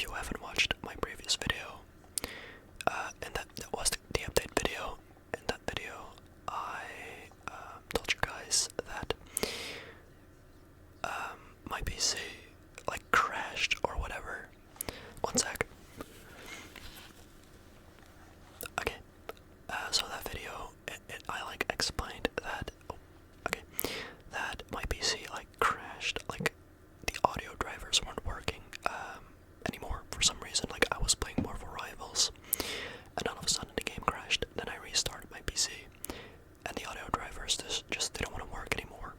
you haven't watched my previous video, and that was the update video. In that video, I told you guys that my PC like crashed or whatever. One sec. Okay. So that video, I like explained that. Oh, okay. That my PC like crashed, like the audio drivers weren't working anymore for some reason. Like I was playing Marvel Rivals, and all of a sudden the game crashed. Then I restarted my PC, and the audio drivers just didn't want to work anymore.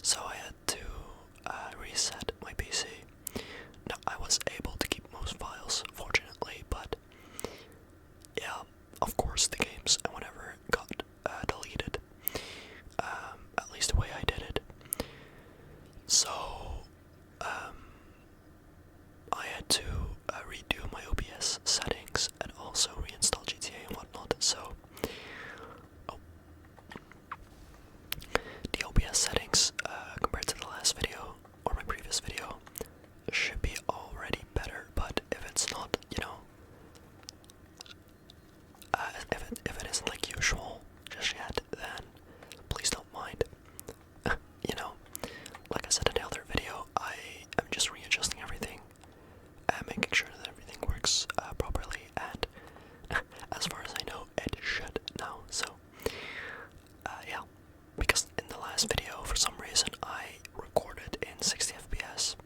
So I had to reset my PC. Now I was able to keep most files, fortunately, but yeah, of course the games and whatever got deleted. At least the way I did it. So I had to redo my OBS settings and also reinstall GTA and whatnot. So the OBS settings compared to the last video or my previous video should be already better, but if it's not, you know, if it isn't like usual just yet, then please don't mind. You know, like I said in the other video, I am just readjusting everything and making sure that everything works properly, and as far as I know, it should now. So yeah, because in the last video, for some reason, I recorded in 60 FPS,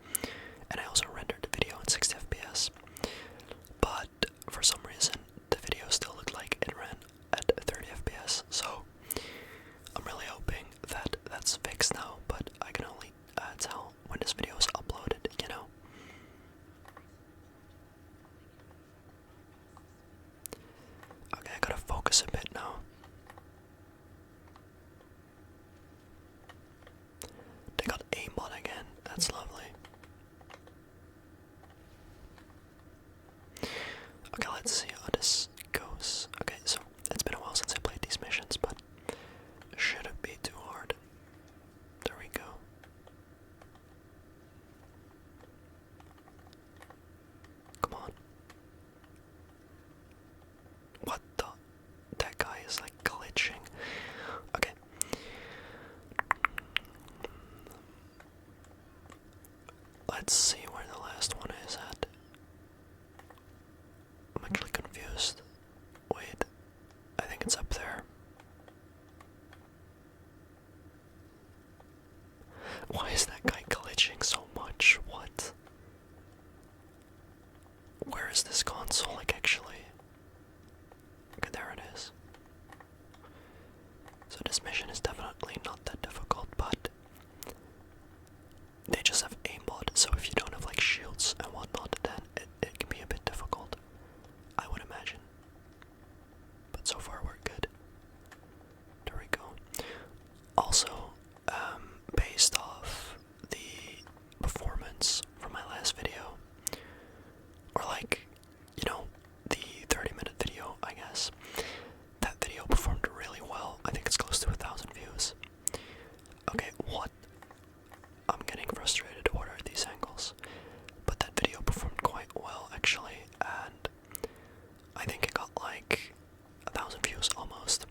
and I also rendered the video in 60 FPS, but for some reason, the video still looked like it ran at 30 FPS, so I'm really hoping that that's fixed now, but I can only tell when this video is uploaded, you know. Okay, I gotta focus a bit now. They got aimbot again, that's lovely. Okay, let's see how this goes. Okay, so it's been a while since I played these missions, but it shouldn't be too hard. There we go. Come on. What the? That guy is like glitching. Okay. Let's see where the last one is at. I'm actually confused. Wait, I think it's up there. Why is that guy glitching so much? What? Where is this console, like, actually? Okay, there it is. So this mission is definitely not that difficult, but they just have aimbot, so if you don't have, like, shields and whatnot, then it can be a bit difficult, I would imagine. But so far we're good. There we go. Also, based off the performance from my last video, or like, you know, the 30-minute video, I guess, that video performed really well. I think it's close to 1,000 views. Okay, what? I'm getting frustrated. What are these angles? But that video performed quite well, actually, and I think it got like 1,000 views almost.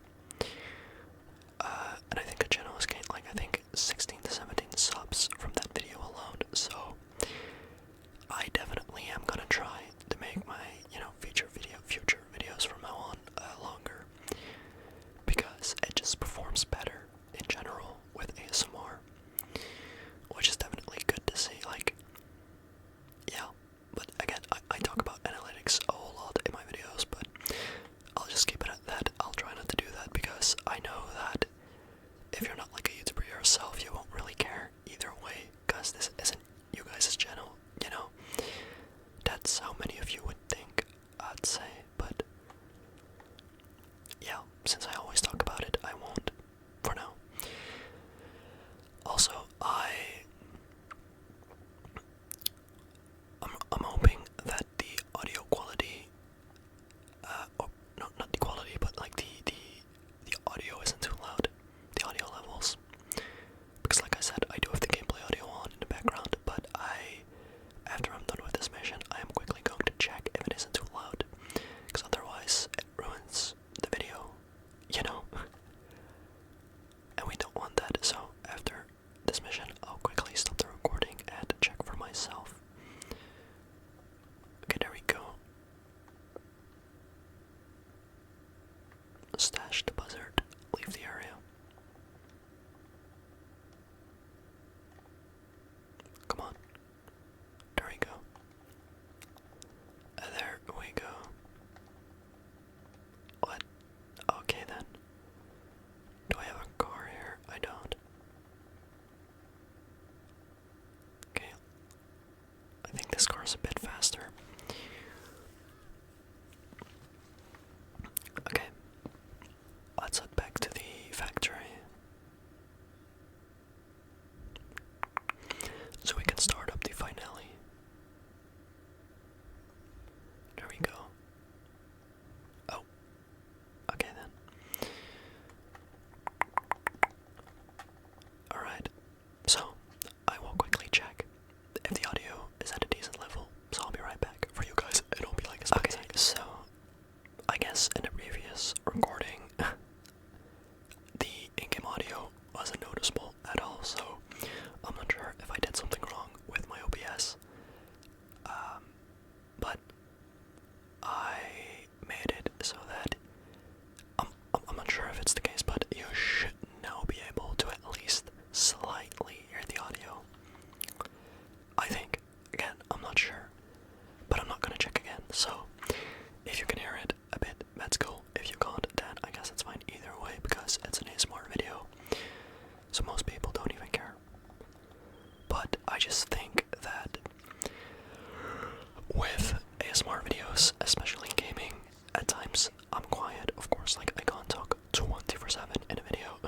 And I think the channel has gained like, I think 16 to 17 subs from that video alone. So I definitely am gonna try to make my, you know, future videos from now on longer, because it just performs better in general with ASMR, which is definitely good to see. Like, yeah, but again, I talk about analytics a whole lot in my videos, but I'll just keep it at that. I'll try not to do that, because I know that if you're not like a YouTuber yourself, you won't really care either way, because this isn't you guys' channel, you know? That's how many of you would think, I'd say, but yeah, since I always talk about it, I won't, for now. Also, I'm hoping that the audio quality, or no, not the quality, but like the audio isn't too loud, the audio levels, because like I said, I do have the gameplay audio on in the background, but after I'm done with this mission, I am quickly not sure. But I'm not gonna check again, so if you can hear it a bit, that's cool. If you can't, then I guess it's fine either way, because it's an ASMR video, so most people don't even care. But I just think that with ASMR videos, especially gaming, at times I'm quiet, of course, like I can't talk 24/7 in a video.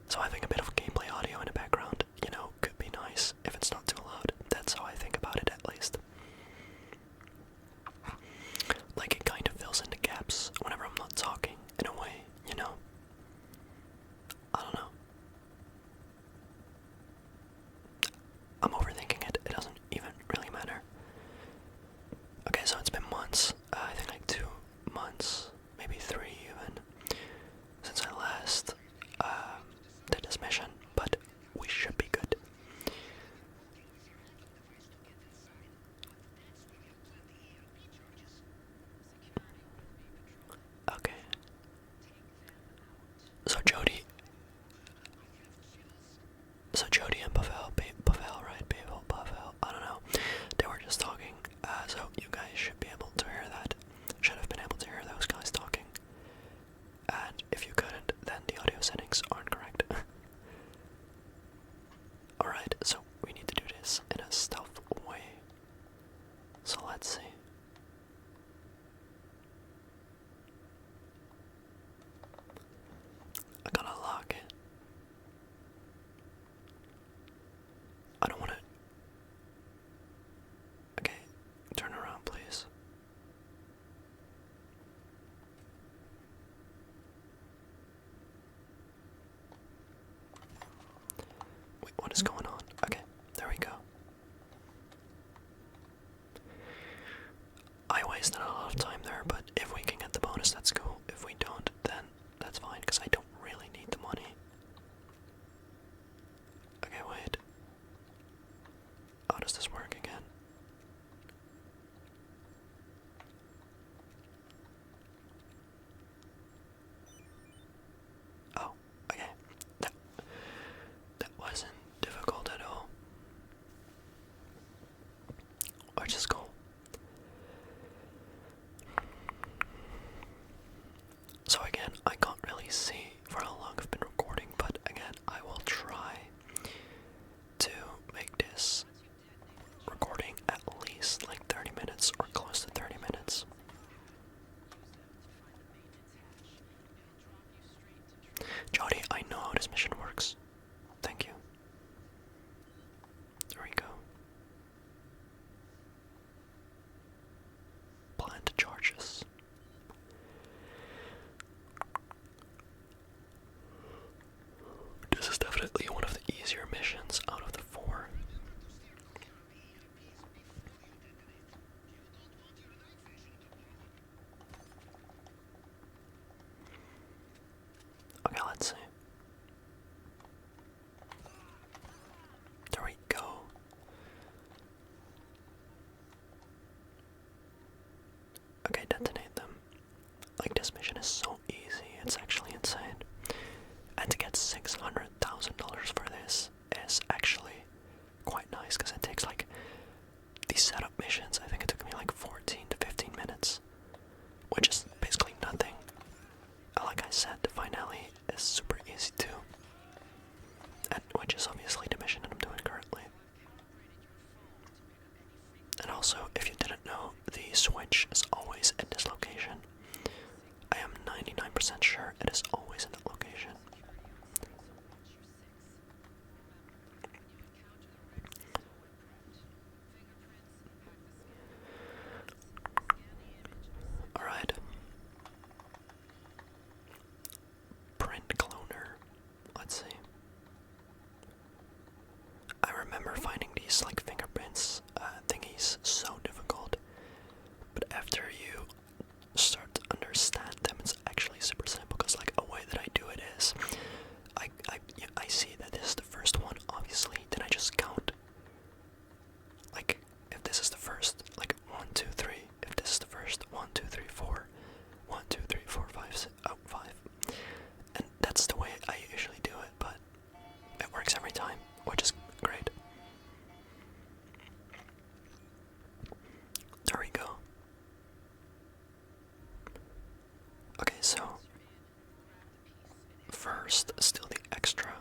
So having a bit of gameplay audio in the background, you know, could be nice if it's not too loud. That's how I think about it, at least. Like, it kind of fills in the gaps whenever I'm not talking, in a way, you know? I don't know. I'm overthinking it. It doesn't even really matter. Okay, so it's been months. I think like 2 months, maybe 3 even, since I last did this mission, but we should be good. Okay. So Jody and Pavel, right? Pavel, I don't know. They were just talking, so you guys should be able to hear that. Should have been able to hear those guys talking. And if you couldn't, then the audio settings aren't correct. Alright, so we need to do this in a stealth way. So let's see. I gotta lock it. I don't wanna. Okay, turn around, please. Wait, what is going on? Okay, there we go. I wasted a lot of time there, but if we can get the bonus, that's cool. If we don't, then that's fine, because I don't really need the money. Okay, wait. How does this work again? Oh, okay. That wasn't difficult at all. Which is cool. So again, I can't really see for how long I've been recording, but again, I will try to make this recording at least like 30 minutes or close to 30 minutes. Jody, I know how this mission works. Thank you. There we go. Plant charges. This is definitely one of the easier missions out of the 4. Okay, let's see. There we go. Okay, detonate them. Like, this mission is so easy, it's actually insane. And to get $600,000 for this is actually quite nice, because it takes like these setup missions, I think it took me like 14 to 15 minutes, which is basically nothing. Like I said, the finale is super easy too, and which is obviously the mission that I'm doing currently. And also, if you didn't know, the switch is always at this location. I am 99% sure it is always in that location. Alright. Print cloner. Let's see. I remember finding these like fingerprints thingies so difficult, but after you start to understand them, it's actually super simple, because like a way that I do it is so first, steal the extra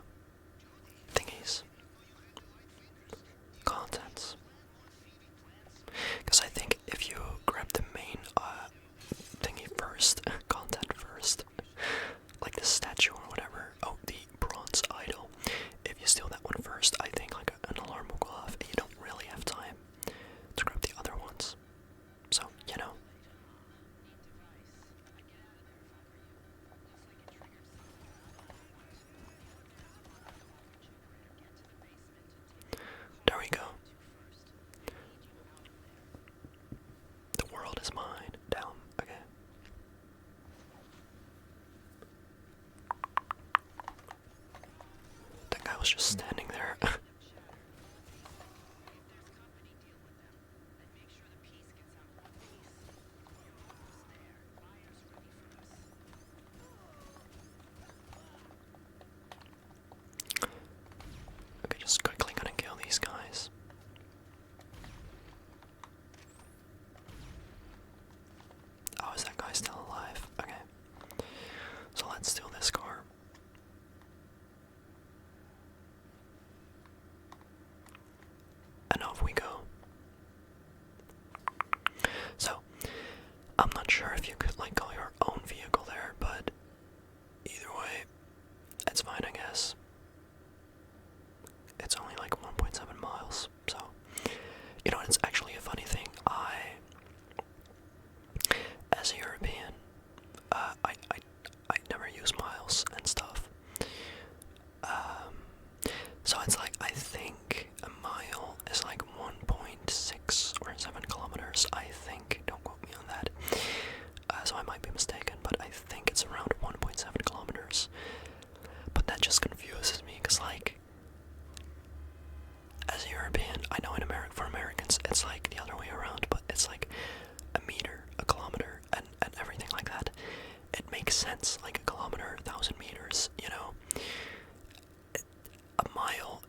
thingies, contents. Because I think if you grab the main thingy first, content first, like the statue or whatever, oh, the bronze idol, if you steal that one first, I think like an alarm will go off and you don't really have time to grab the other ones. So, you know. There we go. The world is mine. Down. Okay. That guy was just standing there. Okay, just quickly gonna kill these guys. Oh, is that guy still alive? Okay. So let's steal this car. And off we go. So, I'm not sure if you could like call your own vehicle there, but either way, it's fine, I guess. It's only like 1.7 miles, so you know, it's actually a funny thing. As a European, I never use miles and stuff. So it's like, I think a mile is like 1.6 or 7 kilometers, I think. Don't quote me on that. So I might be mistaken, but I think it's around 1.7 kilometers. But that just confuses me, because like, as a European, I know for Americans, it's like the other way around, but it's like a meter, a kilometer, and everything like that. It makes sense, like a kilometer, 1,000 meters, you know. A mile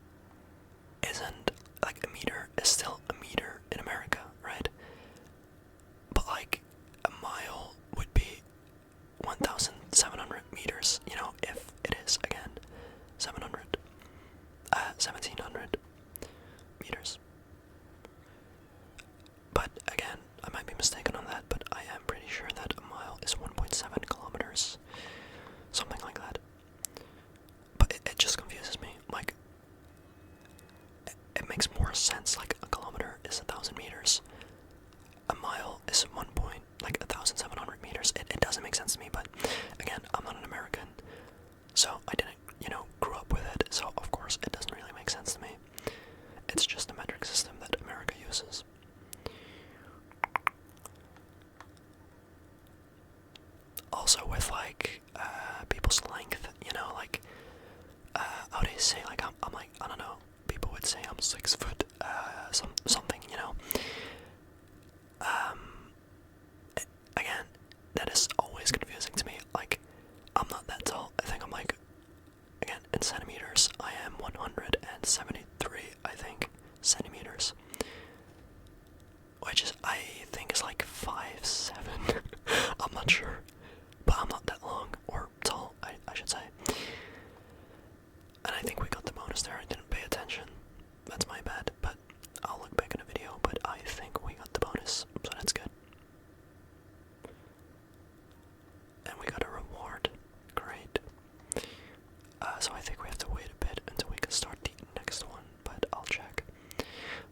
isn't, like a meter is still a meter in America, right? But like, a mile would be 1,700 meters, you know, if it is, again, 1,700 meters. But again, I might be mistaken on that, but I am pretty sure that a mile is 1.7 kilometers, something like that. But it just confuses me, like, it makes more sense, like a kilometer is 1,000 meters, a mile is 1,700 meters, it doesn't make sense to me, but again, I'm not an American, so I didn't, you know, grow up with it, so of course it doesn't really make sense to me. It's just a metric system that America uses. Also with like, people's length, you know, like, how do you say, like, I'm like, I don't know, people would say I'm 6 foot, something, you know. Again, that is always confusing to me. Like, I'm not that tall. I think I'm like, again, in centimeters, I am 173, I think, centimeters. Which is, I think is like 5'7". I'm not sure. But I'm not that long, or tall, I should say. And I think we got the bonus there, I didn't pay attention. That's my bad, but I'll look back in the video, but I think we got the bonus, so that's good. And we got a reward, great. So I think we have to wait a bit until we can start the next one, but I'll check.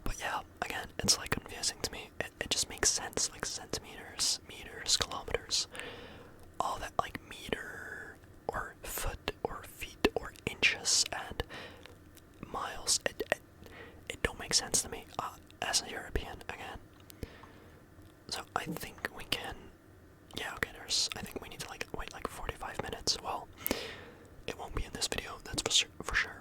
But yeah, again, it's like confusing to me, it just makes sense, like centimeters, meters, kilometers, all that, like meter, or foot, or feet, or inches, and miles, it don't make sense to me, as a European, again. So I think we can, yeah, okay, I think we need to like wait like 45 minutes, well, it won't be in this video, that's for sure.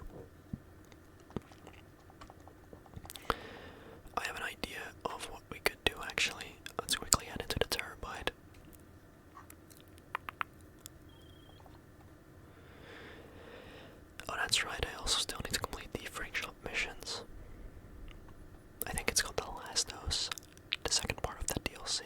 I have an idea of what we could do actually, let's quickly head into the terabyte. Oh, that's right, I also still need to complete the Freak Shop missions. I think it's called the last dose, the second part of that DLC.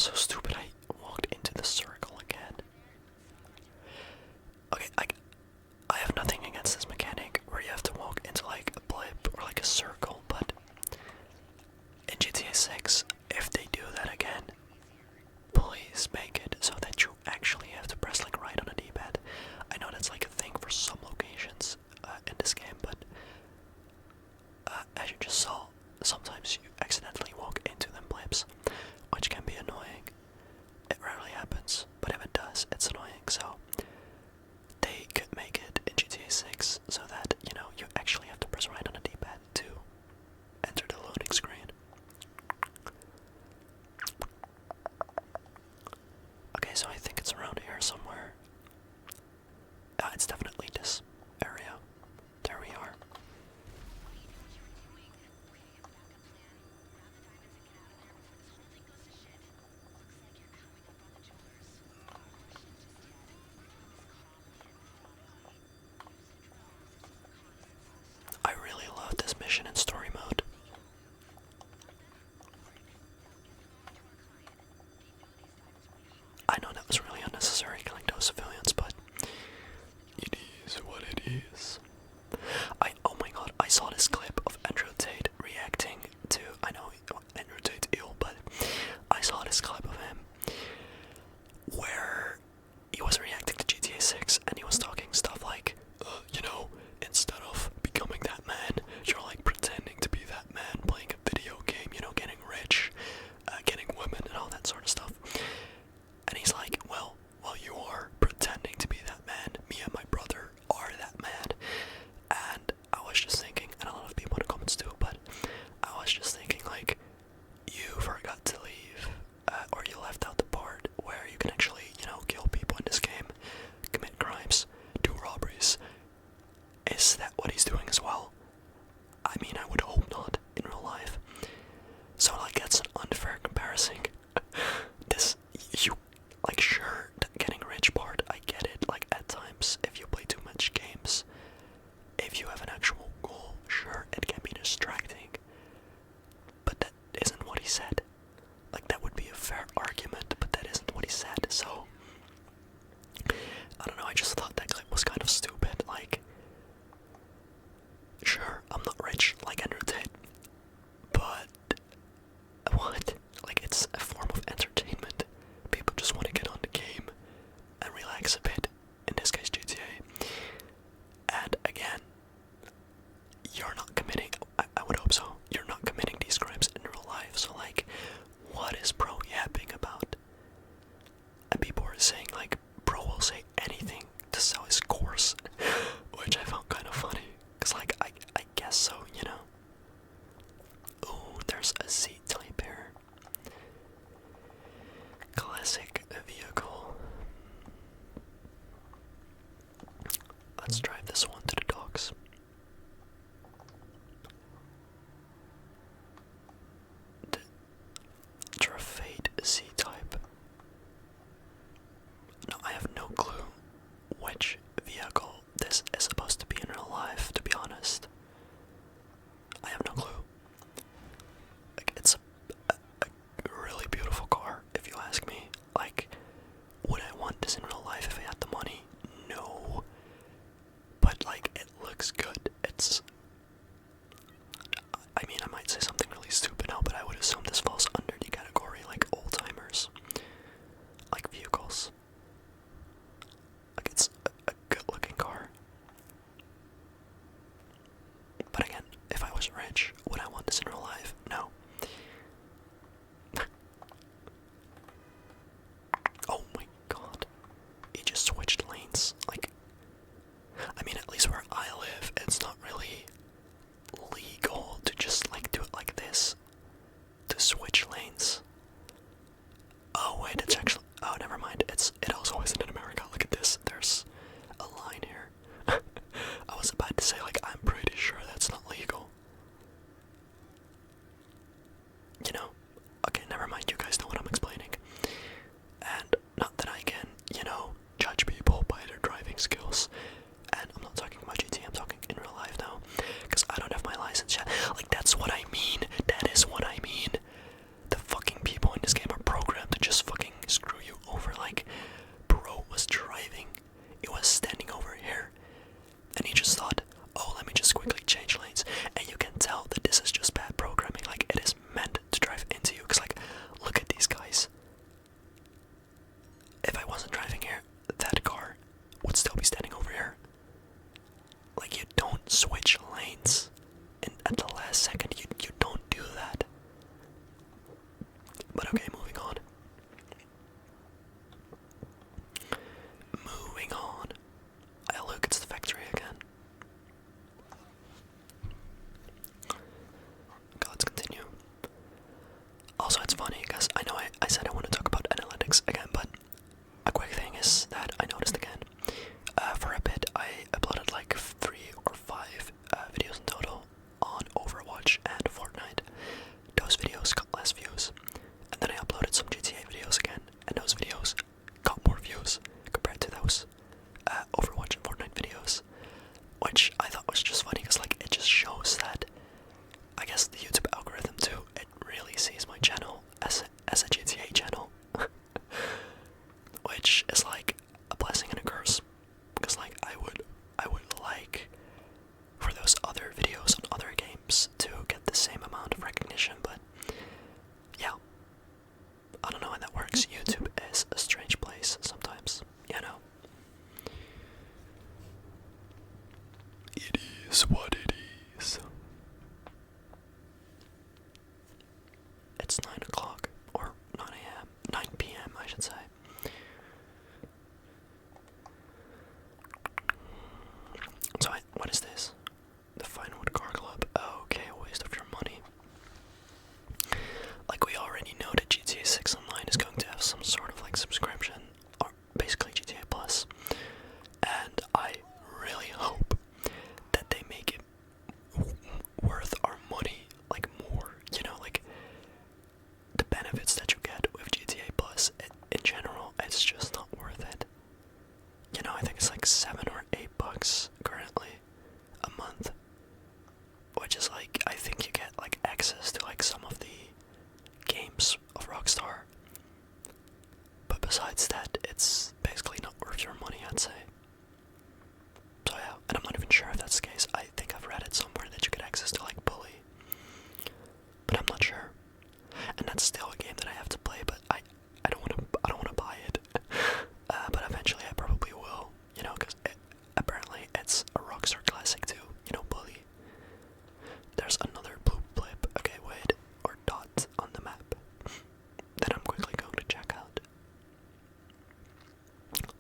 so stupid. I walked into the circle again. Okay, I have nothing against this mechanic where you have to walk into like a blip or like a circle, but in GTA 6, if they do that again, please make it so that you actually have to press like right on a D-pad. I know that's like a thing for some locations in this game, but as you just saw, sometimes you accidentally walk into them blips, which can be annoying. It rarely happens, but if it does, it's annoying, so they could make it in GTA 6 so that, you know, you actually have to press right on a D-pad to enter the loading screen. Okay, so I think it's around here somewhere. It's definitely this area. There we are. I really love this mission in story mode. I know that was really unnecessary killing those civilians, but it is what it is. Oh my god, I saw this clip of Andrew Tate reacting to, I know Andrew Tate's ill, but I saw this clip of him where he was reacting to GTA 6 and he was talking stuff like, you know, instead of becoming that man, you're like pretending to be that man, playing a video game, you know, getting rich, getting women and all that sort of stuff. And he's like, well, you are pretending to be that man. Me and my brother are that man. And I was just thinking, and a lot of people in the comments too, but I was just thinking, like, you forgot to leave, or you left out the part where you can actually, you know, kill people in this game, commit crimes, do robberies. Is that what he's doing as well? I mean, I would hope not in real life. So, like, that's an unfair comparison. Like, sure, the getting rich part, I get it. Like, at times, if you play too much games, if you have an actual goal, sure, it can be distracting. But that isn't what he said. Like, that would be a fair argument, but that isn't what he said, so I don't know, I just thought that clip was kind of stupid. Like, sure, I'm not rich like Andrew Tate, but what? Like, it's a form of entertainment. People just want to get on the game and relax a bit, in this case GTA. And again, you're not committing, I would hope so, you're not committing these crimes in real life, so like, what is bro yapping about? And people are saying like, bro will say anything to sell his course, which I found kind of funny, cause like, I guess so, you know. Ooh, there's a Z type here. But okay, moving on. Moving on. Oh, look, it's the factory again. Okay, let's continue. Also, it's funny because I know I said I want to talk about analytics again, but a quick thing is that I noticed again. For a bit, I uploaded like 3 or 5 videos in total on Overwatch and Fortnite. Those videos got less views. And then I uploaded some GTA videos again, and those videos got more views compared to those Overwatch and Fortnite videos. Which I thought was just funny because like it just shows that I guess the YouTube algorithm too, it really sees my channel as a GTA channel. Which is like a blessing and a curse. Because like I would like for those other videos on other games to get the same amount of recognition, but yeah. I don't know how that works. YouTube is a strange place sometimes, you know. It is what it is. It's 9 o'clock, or 9 a.m., 9 p.m. I should say. So what is this? The Fine Art Car Club. Okay, a waste of your money. Like we already know that GTA 6 Online is going to have some sort of like subscription, or basically GTA Plus. And I really hope that they make it worth our money, like more, you know, like the benefits that you get with GTA Plus in general, it's just not worth it. You know, I think it's like $7 or $8 currently a month, which is like, I think you get like access to like some of the games of Rockstar, but besides that, it's basically not worth your money, I'd say. So yeah, and I'm not even sure if that's the case. I think I've read it somewhere that you get access to like Bully, but I'm not sure. And that's still a game that I have to play, but I don't want to buy it. But eventually I probably will, you know, because apparently it's a Rockstar classic too, you know, Bully. There's another blue blip, okay, wait, or dot on the map that I'm quickly going to check out.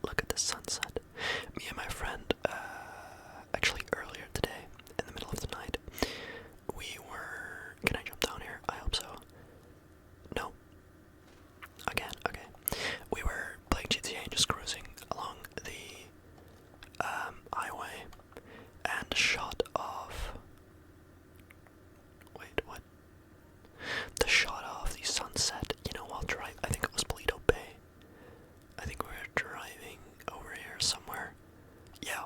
Look at the sunset. Me and my friend, actually earlier today, in the middle of the night, we were... Can I jump down here? I hope so. No. Again, okay. We were playing GTA and just cruising along the highway, and the shot of... Wait, what? The shot of the sunset, you know, while driving, I think it was Paleto Bay. I think we were driving over here somewhere. Yeah.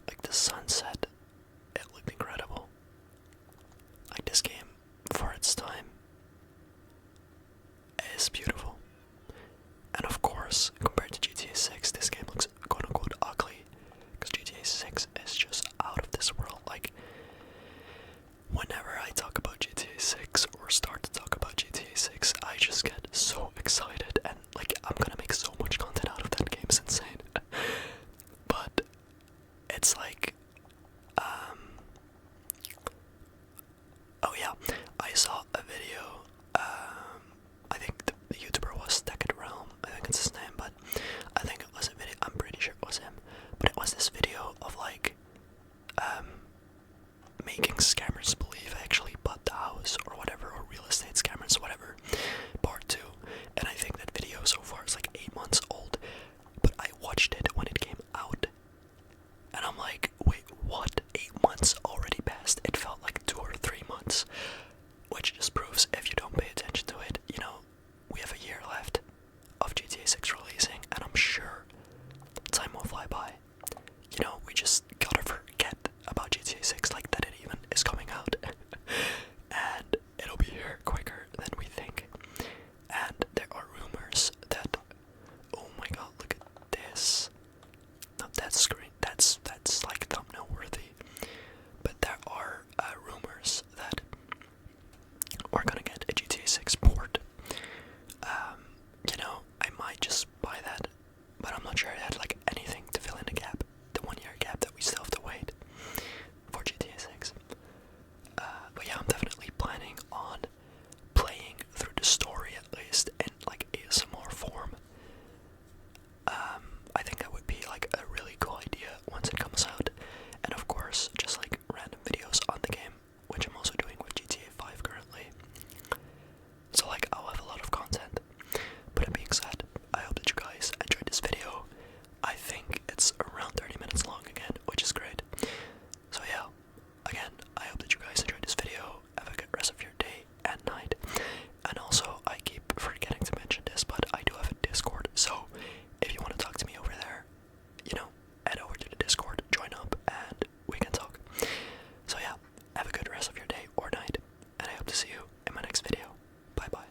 Like the sunset, it looked incredible. Like this game, for its time, is beautiful. And of course,